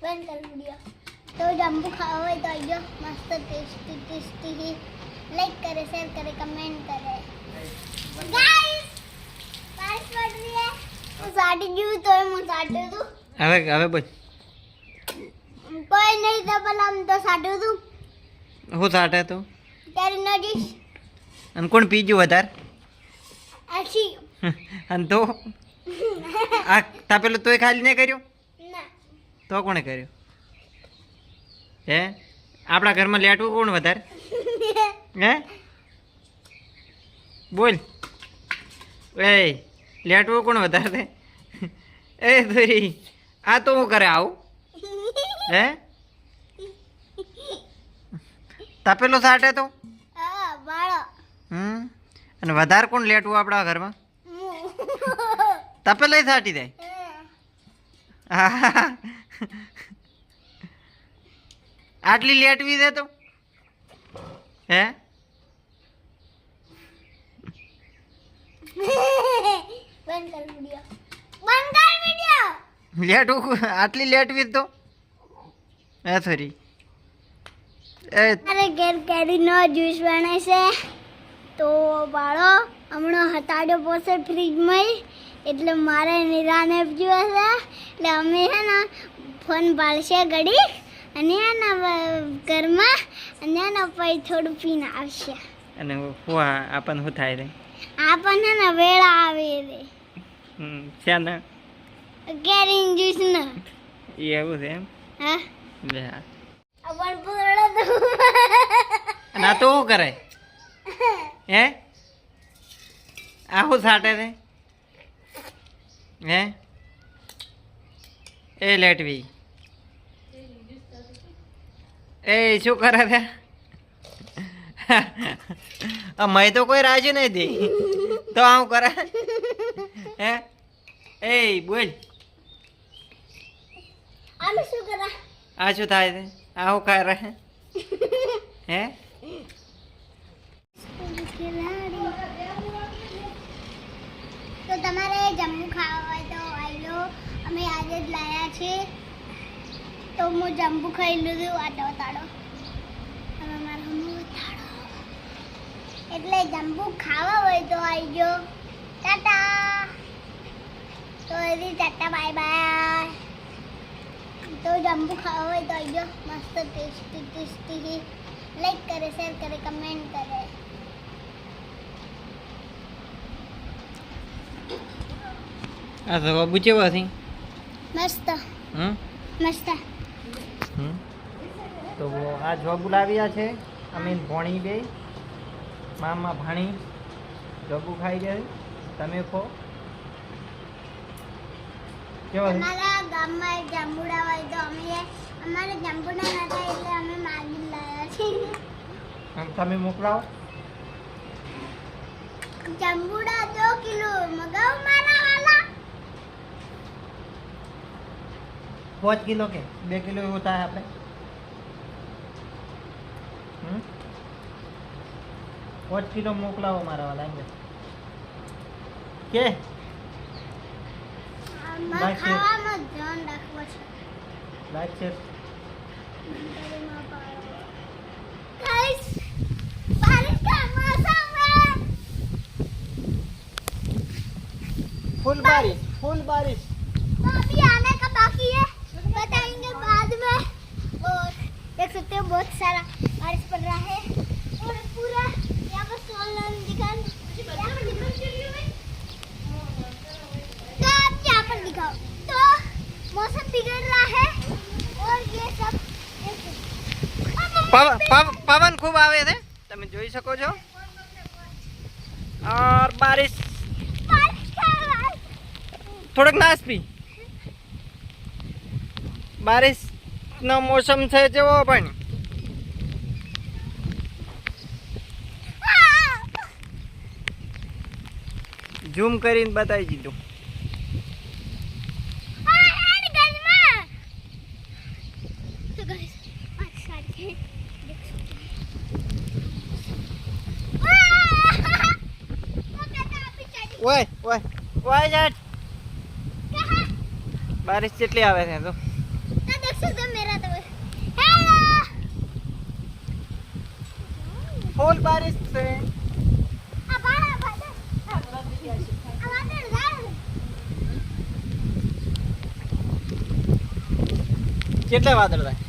બંધ कर वीडियो तो जम्बू खाओ तो आइयो मस्त टेस्टी टेस्टी ही लाइक करे शेयर करे कमेंट करे गाइस बारिश पड़ रही है तो साड़ी जो तो मैं साड़ी दूं હવે બોલ कोई नहीं तो भला हम तो साड़ी दूं હું સાટે તો तेरी नजीश અને કોણ પીજું વધારે ऐसी અને તો આ તાપેલો તોય ખાલી નહીં કર્યો ना તો કોણે કર્યો હે આપણા ઘરમાં લેટવું કોણ વધારે હે બોલ એ લેટવું કોણ વધારે એ ધોરી આ તો હું કરે આવું હે તપેલો સાટે તો हां बाळो અને વધારે કોણ લેટવું આપણા ઘરમાં તપેલો સાટી દે આટલી લેટવી દે તો હે બંધ कर वीडियो લેટવું આટલી લેટવી તો હે થોરી એ અરે ઘેર કેરીનો જ્યુસ બને છે તો બાળો હમણાં હટાડ્યો પોસે ફ્રીજમાં એટલે મારે નિરાને પીવો છે એટલે અમે હે ને ફોન પાડશે ઘડી અને હે ને ઘરમાં અને હે ને પછી થોડું પીને આવશે અને હું આપણને શું થાય રે આપણને હે ને વેળા આવે રે છે ને કેરી જ્યુસ ને એવું છે એમ હા લે હા. પણ પૂરો તો અને આ તો શું કરે હે આ શું સાટે છે હે એ લેટવી એ શું કરે છે મેં તો કોઈ રાજી નહીં દી તો આવું કરે હે એ બોલ આમે શું કરા આ શું થાય છે આ શું કરે હે તો તમારે જમ્મુ ખાવા હોય તો આવી લો અમે આજે જ લાયા છે તો હું જમ્બુ ખાઈ લીધું આટો તાડો હવે મારો હમું તાડો એટલે જમ્બુ ખાવા હોય તો આવી ગયો ટાટા તો એવી ટાટા બાય બાય તો જમ્બુ ખાવા હોય તો આવી ગયો મસ્ત ટેસ્ટી ટેસ્ટી લાઈક કરે શેર કરે કમેન્ટ કરે આ તો બાબુ કેવા છે મસ્ત હમ મસ્ત તો આ જોબ બોલાવ્યા છે અમે ભણી બે મામા ભાણી જોબુ ખાઈ જાય તમે ખો કેવા છે અમારા ગામમાં એક જાંબુડા હોય તો અમે અમારે જાંબુડા નતા એટલે અમે માગી લાયા છીએ તમે મોકલાવો જાંબુડા 2 કિલો મગાવ મારા વાલા 5 કિલો કે 2 કિલો એવું થાય આપણે 5 કિલો મોકલાવો મારા વાલા એમ કે આમાં ખાવામાં ધ્યાન રાખવું છે લાઈક છે ગાઈસ બારિશ का मौसम है फुल बारिश तो अभी आने का बाकी है बताएंगे बाद में और देख सकते हो बहुत सारा बारिश पड़ रहा है और पूरा यहाँ पर सोलन दिखान तो आप यहाँ पर दिखाओ तो मौसम बिगड़ रहा है और ये सब પવન ખૂબ આવે છે તમે જોઈ શકો છો और बारिश થોડોક નાશ પી બારિશ નો મોસમ છે જેવો પણ ઝૂમ કરીને બતાવી દીધું ઓય ઓય ઓય જાટ બારિશ કેટલી આવે છે તો देख कैसे थे मेरा तो हेलो ફૂલ બારિશ છે આ બાળા બાળા આ વાદળ જાય કેટલા વાદળ થાય